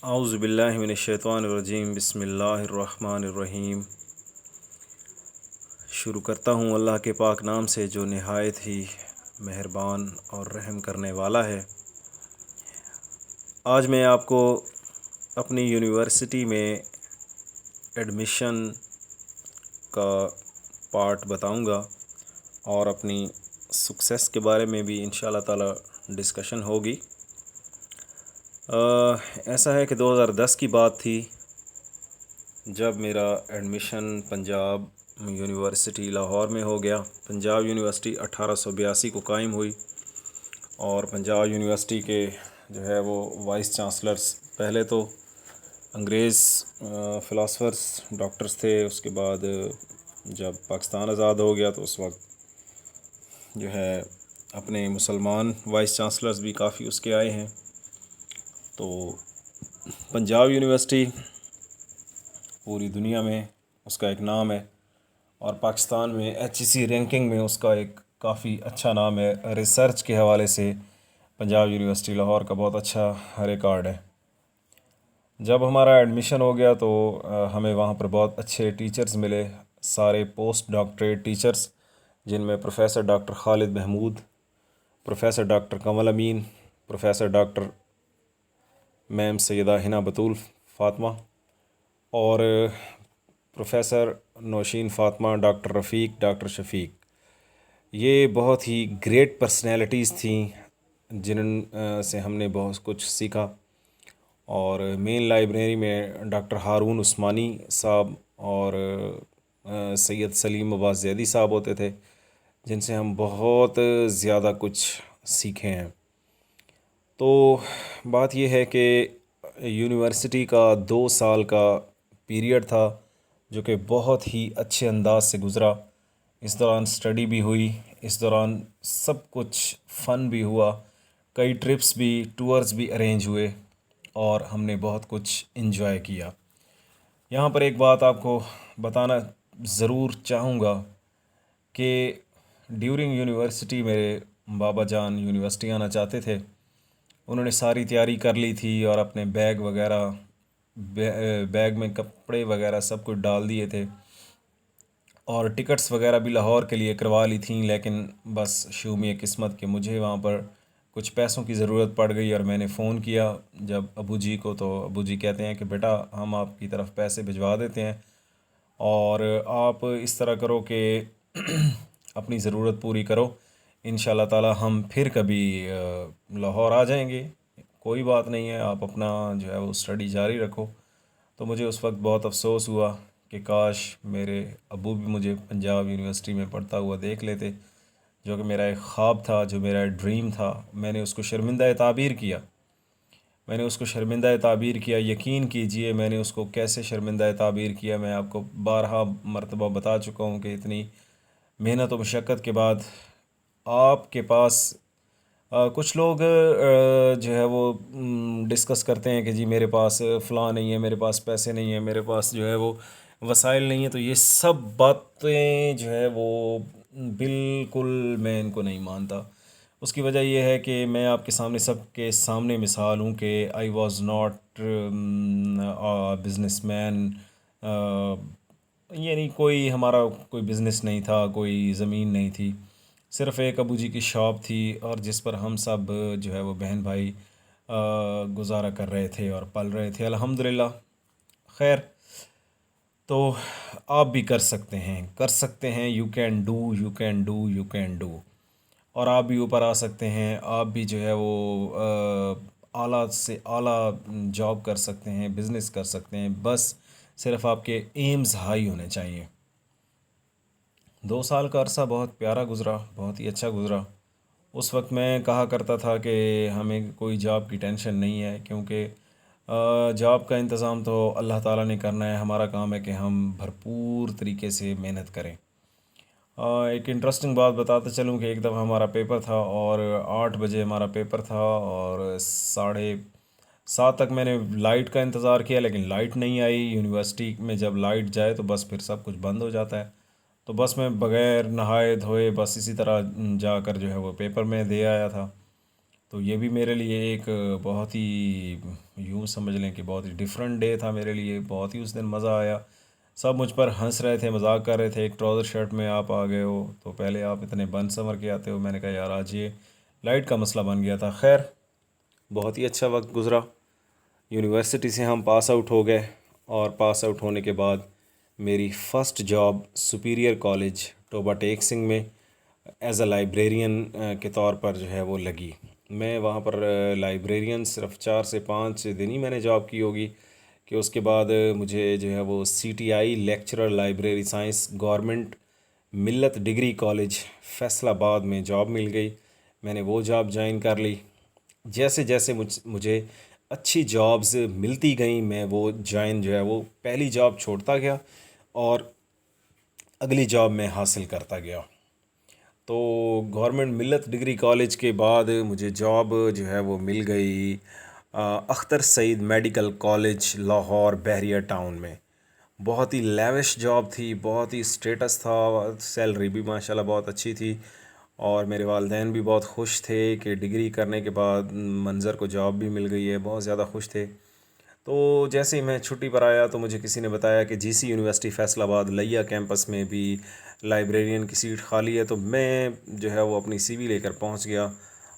اعوذ باللہ من الشیطان الرجیم، بسم اللہ الرحمن الرحیم۔ شروع کرتا ہوں اللہ کے پاک نام سے جو نہایت ہی مہربان اور رحم کرنے والا ہے۔ آج میں آپ کو اپنی یونیورسٹی میں ایڈمیشن کا پارٹ بتاؤں گا اور اپنی سکسیس کے بارے میں بھی انشاءاللہ تعالی ڈسکشن ہوگی۔ ایسا ہے کہ 2010 کی بات تھی جب میرا ایڈمیشن پنجاب یونیورسٹی لاہور میں ہو گیا۔ پنجاب یونیورسٹی 1882 کو قائم ہوئی اور پنجاب یونیورسٹی کے جو ہے وہ وائس چانسلرز پہلے تو انگریز فلاسفرز ڈاکٹرز تھے، اس کے بعد جب پاکستان آزاد ہو گیا تو اس وقت جو ہے اپنے مسلمان وائس چانسلرز بھی کافی اس کے آئے ہیں۔ تو پنجاب یونیورسٹی پوری دنیا میں اس کا ایک نام ہے اور پاکستان میں HEC رینکنگ میں اس کا ایک کافی اچھا نام ہے۔ ریسرچ کے حوالے سے پنجاب یونیورسٹی لاہور کا بہت اچھا ریکارڈ ہے۔ جب ہمارا ایڈمیشن ہو گیا تو ہمیں وہاں پر بہت اچھے ٹیچرز ملے، سارے پوسٹ ڈاکٹریٹ ٹیچرز، جن میں پروفیسر ڈاکٹر خالد محمود، پروفیسر ڈاکٹر قمر امین، پروفیسر ڈاکٹر میم سیدہ ہنا بطول فاطمہ اور پروفیسر نوشین فاطمہ، ڈاکٹر رفیق، ڈاکٹر شفیق۔ یہ بہت ہی گریٹ پرسنالٹیز تھیں جن سے ہم نے بہت کچھ سیکھا۔ اور مین لائبریری میں ڈاکٹر ہارون عثمانی صاحب اور سید سلیم عباس زیدی صاحب ہوتے تھے، جن سے ہم بہت زیادہ کچھ سیکھے ہیں۔ تو بات یہ ہے کہ یونیورسٹی کا 2 سال کا پیریڈ تھا جو کہ بہت ہی اچھے انداز سے گزرا۔ اس دوران اسٹڈی بھی ہوئی، اس دوران سب کچھ فن بھی ہوا، کئی ٹرپس بھی، ٹورز بھی ارینج ہوئے اور ہم نے بہت کچھ انجوائے کیا۔ یہاں پر ایک بات آپ کو بتانا ضرور چاہوں گا کہ ڈیورنگ یونیورسٹی میرے بابا جان یونیورسٹی آنا چاہتے تھے۔ انہوں نے ساری تیاری کر لی تھی اور اپنے بیگ وغیرہ، بیگ میں کپڑے وغیرہ سب کچھ ڈال دیے تھے اور ٹکٹس وغیرہ بھی لاہور کے لیے کروا لی تھیں، لیکن بس شومی قسمت کہ مجھے وہاں پر کچھ پیسوں کی ضرورت پڑ گئی اور میں نے فون کیا جب ابو جی کو، تو ابو جی کہتے ہیں کہ بیٹا ہم آپ کی طرف پیسے بھجوا دیتے ہیں اور آپ اس طرح کرو کہ اپنی ضرورت پوری کرو، انشاءاللہ تعالی ہم پھر کبھی لاہور آ جائیں گے، کوئی بات نہیں ہے، آپ اپنا جو ہے وہ اسٹڈی جاری رکھو۔ تو مجھے اس وقت بہت افسوس ہوا کہ کاش میرے ابو بھی مجھے پنجاب یونیورسٹی میں پڑھتا ہوا دیکھ لیتے، جو کہ میرا ایک خواب تھا، جو میرا ایک ڈریم تھا۔ میں نے اس کو شرمندہ تعبیر کیا، میں نے اس کو شرمندہ تعبیر کیا۔ یقین کیجئے میں نے اس کو کیسے شرمندہ تعبیر کیا، میں آپ کو بارہا مرتبہ بتا چکا ہوں کہ اتنی محنت و مشقت کے بعد آپ کے پاس کچھ لوگ جو ہے وہ ڈسکس کرتے ہیں کہ جی میرے پاس فلاں نہیں ہے، میرے پاس پیسے نہیں ہیں، میرے پاس جو ہے وہ وسائل نہیں ہیں۔ تو یہ سب باتیں جو ہے وہ بالکل میں ان کو نہیں مانتا۔ اس کی وجہ یہ ہے کہ میں آپ کے سامنے، سب کے سامنے مثال ہوں کہ I was not business man, یعنی کوئی ہمارا کوئی بزنس نہیں تھا، کوئی زمین نہیں تھی، صرف ایک ابو جی کی شاپ تھی اور جس پر ہم سب جو ہے وہ بہن بھائی گزارا کر رہے تھے اور پل رہے تھے الحمدللہ۔ خیر، تو آپ بھی کر سکتے ہیں، کر سکتے ہیں، you can do, you can do, you can do, اور آپ بھی اوپر آ سکتے ہیں، آپ بھی جو ہے وہ اعلیٰ سے اعلیٰ جاب کر سکتے ہیں، بزنس کر سکتے ہیں، بس صرف آپ کے ایمز ہائی ہونے چاہیے۔ 2 سال کا عرصہ بہت پیارا گزرا، بہت ہی اچھا گزرا۔ اس وقت میں کہا کرتا تھا کہ ہمیں کوئی جاب کی ٹینشن نہیں ہے، کیونکہ جاب کا انتظام تو اللہ تعالیٰ نے کرنا ہے، ہمارا کام ہے کہ ہم بھرپور طریقے سے محنت کریں۔ ایک انٹرسٹنگ بات بتاتا چلوں کہ ایک دفعہ ہمارا پیپر تھا اور 8 بجے ہمارا پیپر تھا اور 7:30 تک میں نے لائٹ کا انتظار کیا، لیکن لائٹ نہیں آئی۔ یونیورسٹی میں جب لائٹ جائے تو بس پھر سب کچھ بند ہو جاتا ہے، تو بس میں بغیر نہائے دھوئے بس اسی طرح جا کر جو ہے وہ پیپر میں دے آیا تھا۔ تو تو یہ بھی میرے لیے ایک بہت ہی یوں سمجھ لیں کہ بہت ہی ڈفرینٹ ڈے تھا میرے لیے. بہت ہی اس دن مزہ آیا. سب مجھ پر ہنس رہے تھے, مذاق کر رہے تھے, ایک ٹراؤزر شرٹ میں آپ آ گئے ہو, تو پہلے آپ اتنے بن سنور کے آتے ہو. میں نے کہا یار آج یہ لائٹ کا مسئلہ بن گیا تھا. خیر, بہت ہی اچھا وقت گزرا. یونیورسٹی سے ہم پاس آؤٹ ہو گئے, اور پاس آؤٹ ہونے کے بعد میری فرسٹ جاب سپیریئر کالج ٹوبا ٹیک سنگھ میں ایز اے لائبریرین کے طور پر جو ہے وہ لگی. میں وہاں پر لائبریرین صرف 4 سے 5 دن ہی میں نے جاب کی ہوگی, کہ اس کے بعد مجھے جو ہے وہ CTI lecturer library science government ملت ڈگری کالج فیصل آباد میں جاب مل گئی. میں نے وہ جاب جوائن کر لی. جیسے جیسے مجھے اچھی جابز ملتی گئیں, میں وہ جوائن جو ہے وہ پہلی جاب چھوڑتا گیا اور اگلی جاب میں حاصل کرتا گیا. تو گورنمنٹ ملت ڈگری کالج کے بعد مجھے جاب جو ہے وہ مل گئی اختر سعید میڈیکل کالج لاہور بحریہ ٹاؤن میں. بہت ہی لیوش جاب تھی, بہت ہی اسٹیٹس تھا, سیلری بھی ماشاءاللہ بہت اچھی تھی, اور میرے والدین بھی بہت خوش تھے کہ ڈگری کرنے کے بعد منظر کو جاب بھی مل گئی ہے. بہت زیادہ خوش تھے. تو جیسے ہی میں چھٹی پر آیا تو مجھے کسی نے بتایا کہ GC یونیورسٹی فیصل آباد لیا کیمپس میں بھی لائبریرین کی سیٹ خالی ہے. تو میں جو ہے وہ اپنی CV لے کر پہنچ گیا,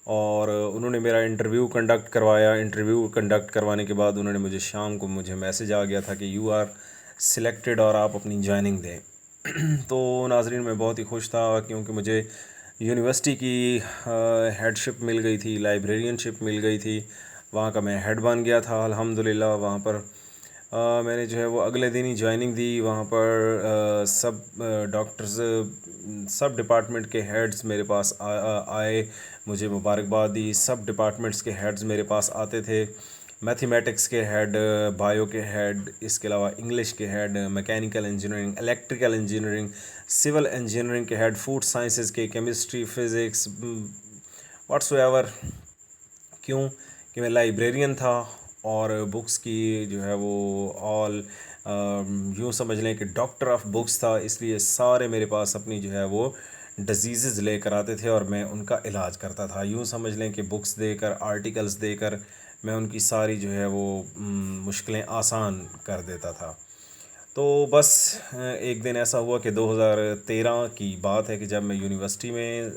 اور انہوں نے میرا انٹرویو کنڈکٹ کروایا. انٹرویو کنڈکٹ کروانے کے بعد انہوں نے مجھے شام کو مجھے میسیج آ گیا تھا کہ یو آر سلیکٹڈ, اور آپ اپنی جوائننگ دیں. تو ناظرین, میں بہت ہی خوش تھا کیونکہ مجھے یونیورسٹی کی ہیڈ شپ مل گئی تھی, لائبریرین شپ مل گئی تھی. وہاں کا میں ہیڈ بن گیا تھا الحمدللہ. وہاں پر میں نے جو ہے وہ اگلے دن ہی جوائننگ دی. وہاں پر سب ڈاکٹرز, سب ڈپارٹمنٹ کے ہیڈز میرے پاس آئے, مجھے مبارکباد دی. سب ڈپارٹمنٹس کے ہیڈز میرے پاس آتے تھے. میتھمیٹکس کے ہیڈ, بایو کے ہیڈ, اس کے علاوہ انگلش کے head, mechanical engineering, electrical engineering, civil engineering کے ہیڈ, فوڈ سائنسز کے, کیمسٹری, فزکس, واٹس ایور. کیوں کہ میں لائبریرین تھا, اور بکس کی جو ہے وہ آل یوں سمجھ لیں کہ ڈاکٹر آف بکس تھا. اس لیے سارے میرے پاس اپنی جو ہے وہ ڈیزیزز لے کر آتے تھے, اور میں ان کا علاج کرتا تھا. یوں سمجھ لیں کہ بکس دے کر, آرٹیکلز دے کر میں ان کی ساری جو ہے وہ مشکلیں آسان کر دیتا تھا. تو بس ایک دن ایسا ہوا کہ 2013 کی بات ہے کہ جب میں یونیورسٹی میں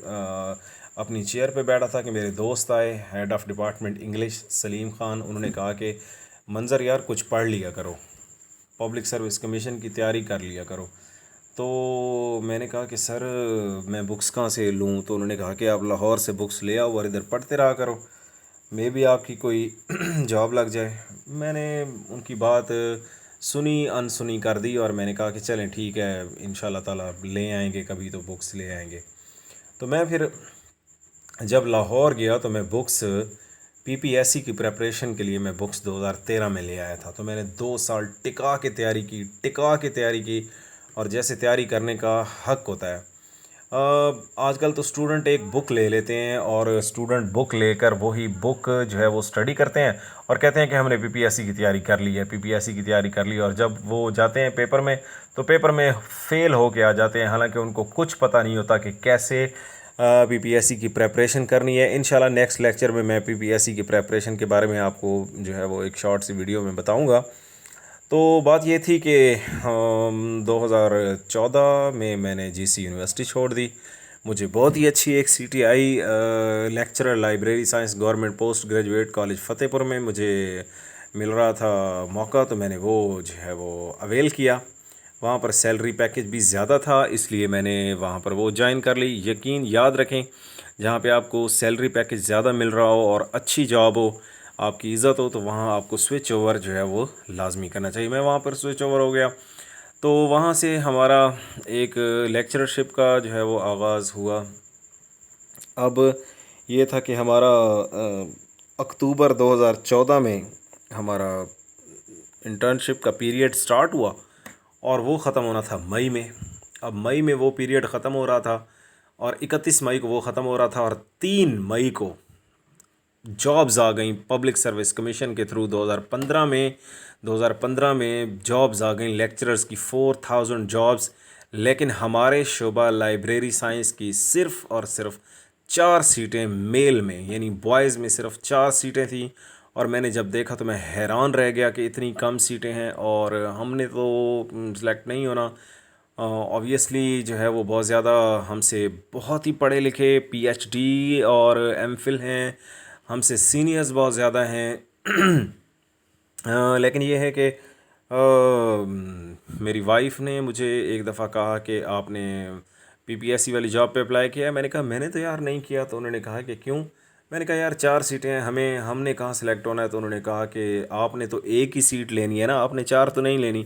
اپنی چیئر پہ بیٹھا تھا کہ میرے دوست آئے, head of department English Salim Khan. انہوں نے کہا کہ منظر یار کچھ پڑھ لیا کرو, پبلک سروس کمیشن کی تیاری کر لیا کرو. تو میں نے کہا کہ سر میں بکس کہاں سے لوں؟ تو انہوں نے کہا کہ آپ لاہور سے بکس لے آؤ اور ادھر پڑھتے رہا کرو, میں بھی آپ کی کوئی جاب لگ جائے. میں نے ان کی بات سنی انسنی کر دی, اور میں نے کہا کہ چلیں ٹھیک ہے, انشاءاللہ تعالیٰ لے آئیں گے کبھی تو بکس لے آئیں گے. تو میں پھر جب لاہور گیا تو میں بکس PPSC کی پریپریشن کے لیے میں بکس 2013 میں لے آیا تھا. تو میں نے 2 سال ٹکا کے تیاری کی, اور جیسے تیاری کرنے کا حق ہوتا ہے. آج کل تو اسٹوڈنٹ ایک بک لے لیتے ہیں, اور اسٹوڈنٹ بک لے کر وہی بک جو ہے وہ اسٹڈی کرتے ہیں اور کہتے ہیں کہ ہم نے PPSC کی تیاری کر لی ہے, PPSC کی تیاری کر لی. اور جب وہ جاتے ہیں پیپر میں تو پیپر میں فیل ہو کے آ جاتے ہیں, حالانکہ ان کو کچھ پتہ نہیں ہوتا کہ کیسے PPSC کی پریپریشن کرنی ہے. انشاءاللہ نیکسٹ لیکچر میں PPSC کی پریپریشن کے بارے میں آپ کو جو ہے وہ ایک شارٹ سی ویڈیو میں بتاؤں گا. تو بات یہ تھی کہ 2014 میں نے GC یونیورسٹی چھوڑ دی. مجھے بہت ہی اچھی ایک CTI lecturer library science government post graduate college Fatehpur میں مجھے مل رہا تھا موقع, تو میں نے وہ جو ہے وہ اویل کیا. وہاں پر سیلری پیکج بھی زیادہ تھا, اس لیے میں نے وہاں پر وہ جوائن کر لی. یقین یاد رکھیں, جہاں پہ آپ کو سیلری پیکج زیادہ مل رہا ہو اور اچھی جاب ہو, آپ کی عزت ہو, تو وہاں آپ کو سوئچ اوور جو ہے وہ لازمی کرنا چاہیے. میں وہاں پر سوئچ اوور ہو گیا. تو وہاں سے ہمارا ایک لیکچرشپ کا جو ہے وہ آغاز ہوا. اب یہ تھا کہ ہمارا اکتوبر 2014 میں ہمارا انٹرنشپ کا پیریڈ سٹارٹ ہوا, اور وہ ختم ہونا تھا مئی میں. اب مئی میں وہ پیریڈ ختم ہو رہا تھا, اور 31 مئی کو وہ ختم ہو رہا تھا, اور 3 مئی کو جابز آ گئیں پبلک سروس کمیشن کے تھرو. 2015 میں جابز آ گئیں لیکچررز کی 4000 جابز, لیکن ہمارے شعبہ لائبریری سائنس کی صرف اور صرف 4 سیٹیں میل میں، یعنی بوائز میں صرف 4 سیٹیں تھیں، اور میں نے جب دیکھا تو میں حیران رہ گیا کہ اتنی کم سیٹیں ہیں اور ہم نے تو سلیکٹ نہیں ہونا۔ اوبویسلی جو ہے وہ بہت زیادہ ہم سے بہت ہی پڑھے لکھے پی ایچ ڈی اور ایم فل ہیں، ہم سے سینئرز بہت زیادہ ہیں۔ لیکن یہ ہے کہ میری وائف نے مجھے ایک دفعہ کہا کہ آپ نے پی پی ایس سی والی جاب پہ اپلائی کیا ہے؟ میں نے کہا میں نے تو یار نہیں کیا۔ تو انہوں نے کہا کہ کیوں؟ میں نے کہا یار 4 سیٹیں ہیں، ہم نے کہاں سلیکٹ ہونا ہے؟ تو انہوں نے کہا کہ آپ نے تو ایک ہی سیٹ لینی ہے نا، آپ نے 4 تو نہیں لینی۔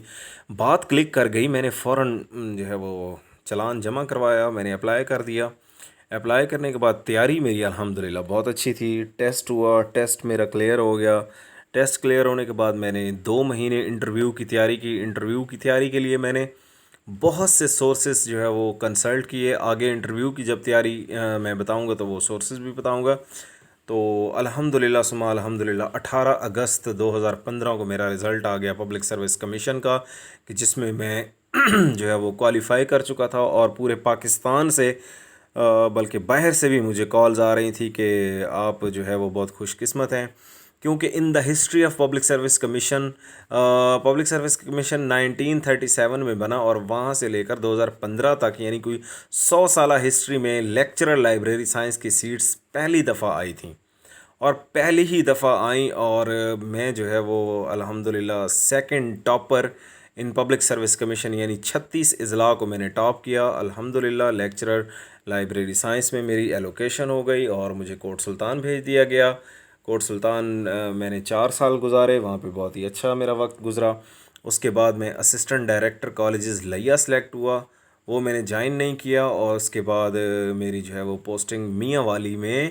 بات کلک کر گئی، میں نے فوراً جو ہے وہ چلان جمع کروایا، میں نے اپلائی کر دیا۔ اپلائی کرنے کے بعد تیاری میری الحمدللہ بہت اچھی تھی۔ ٹیسٹ ہوا، ٹیسٹ میرا کلیئر ہو گیا۔ ٹیسٹ کلیئر ہونے کے بعد میں نے 2 مہینے انٹرویو کی تیاری کی۔ انٹرویو کی تیاری کے لیے میں نے بہت سے سورسز جو ہے وہ کنسلٹ کیے۔ آگے انٹرویو کی جب تیاری میں بتاؤں گا تو وہ سورسز بھی بتاؤں گا۔ تو الحمدللہ ثم الحمدللہ 18 اگست 2015 کو میرا رزلٹ آ گیا پبلک سروس کمیشن کا، کہ جس میں میں جو ہے وہ کوالیفائی کر چکا تھا، اور پورے پاکستان سے بلکہ باہر سے بھی مجھے کالز آ رہی تھی کہ آپ جو ہے وہ بہت خوش قسمت ہیں، کیونکہ in the history of public service commission, public service commission 1937 میں بنا، اور وہاں سے لے کر 2015 تک، یعنی کوئی 100 سالہ ہسٹری میں لیکچرر لائبریری سائنس کی سیٹس پہلی دفعہ آئی تھیں، اور پہلی ہی دفعہ آئیں، اور میں جو ہے وہ الحمدللہ second topper in public service commission, یعنی 36 اضلاع کو میں نے ٹاپ کیا الحمدللہ۔ لیکچرر لائبریری سائنس میں میری ایلوکیشن ہو گئی اور مجھے کوٹ سلطان بھیج دیا گیا۔ کوٹ سلطان میں نے 4 سال گزارے، وہاں پہ بہت ہی اچھا میرا وقت گزرا۔ اس کے بعد میں اسسٹنٹ ڈائریکٹر کالجز لیا سلیکٹ ہوا، وہ میں نے جوائن نہیں کیا، اور اس کے بعد میری جو ہے وہ پوسٹنگ میاں والی میں،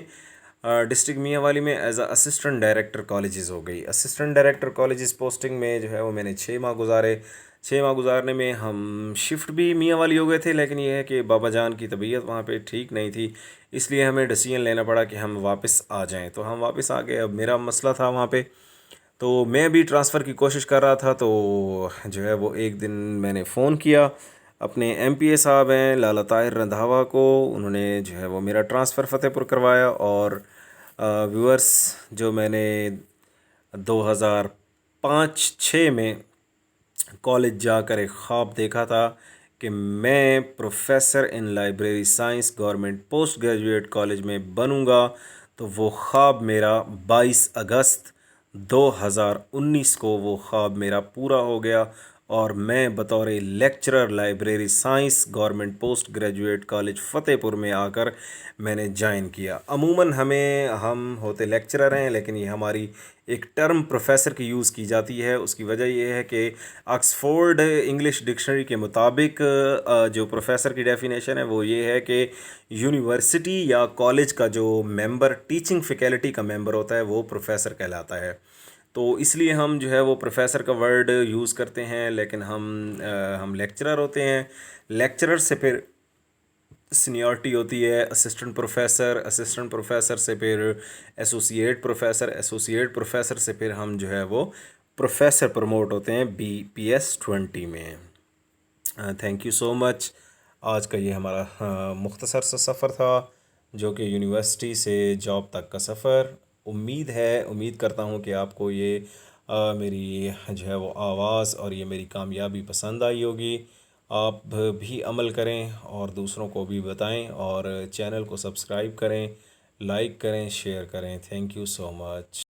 ڈسٹرکٹ میاں والی میں as a assistant director colleges ہو گئی۔ اسسٹنٹ ڈائریکٹر کالجز پوسٹنگ میں جو ہے وہ میں نے 6 ماہ گزارے۔ 6 ماہ گزارنے میں ہم شفٹ بھی میاں والی ہو گئے تھے، لیکن یہ ہے کہ بابا جان کی طبیعت وہاں پہ ٹھیک نہیں تھی، اس لیے ہمیں ڈیسیژن لینا پڑا کہ ہم واپس آ جائیں۔ تو ہم واپس آ گئے۔ اب میرا مسئلہ تھا وہاں پہ، تو میں بھی ٹرانسفر کی کوشش کر رہا تھا، تو جو ہے وہ ایک دن میں نے فون کیا اپنے ایم پی اے صاحب ہیں لالا طاہر رندھاوا کو، انہوں نے جو ہے وہ میرا ٹرانسفر فتح پور کروایا۔ اور ویورس، جو میں نے 2005-06 میں کالج جا کر ایک خواب دیکھا تھا کہ میں professor in library science government post graduate college میں بنوں گا، تو وہ خواب میرا 22 اگست 2019 کو وہ خواب میرا پورا ہو گیا، اور میں بطور lecturer library science government post graduate college Fatehpur میں آ کر میں نے جوائن کیا۔ عموماً ہم ہوتے لیکچرر ہیں، لیکن یہ ہماری ایک ٹرم پروفیسر کی یوز کی جاتی ہے۔ اس کی وجہ یہ ہے کہ آکسفورڈ انگلش ڈکشنری کے مطابق جو پروفیسر کی ڈیفینیشن ہے وہ یہ ہے کہ یونیورسٹی یا کالج کا جو ممبر ٹیچنگ فیکلٹی کا ممبر ہوتا ہے وہ پروفیسر کہلاتا ہے۔ تو اس لیے ہم جو ہے وہ پروفیسر کا ورڈ یوز کرتے ہیں، لیکن ہم لیکچرر ہوتے ہیں۔ لیکچرر سے پھر سینیورٹی ہوتی ہے اسسٹنٹ پروفیسر، اسسٹنٹ پروفیسر سے پھر ایسوسیٹ پروفیسر، ایسوسیٹ پروفیسر سے پھر ہم جو ہے وہ پروفیسر پروموٹ ہوتے ہیں BPS 20 میں۔ تھینک یو سو مچ۔ آج کا یہ ہمارا مختصر سا سفر تھا، جو کہ یونیورسٹی سے جاب تک کا سفر۔ امید کرتا ہوں کہ آپ کو یہ میری جو ہے وہ آواز اور یہ میری کامیابی پسند آئی ہوگی۔ آپ بھی عمل کریں اور دوسروں کو بھی بتائیں، اور چینل کو سبسکرائب کریں، لائک کریں، شیئر کریں۔ Thank you so much.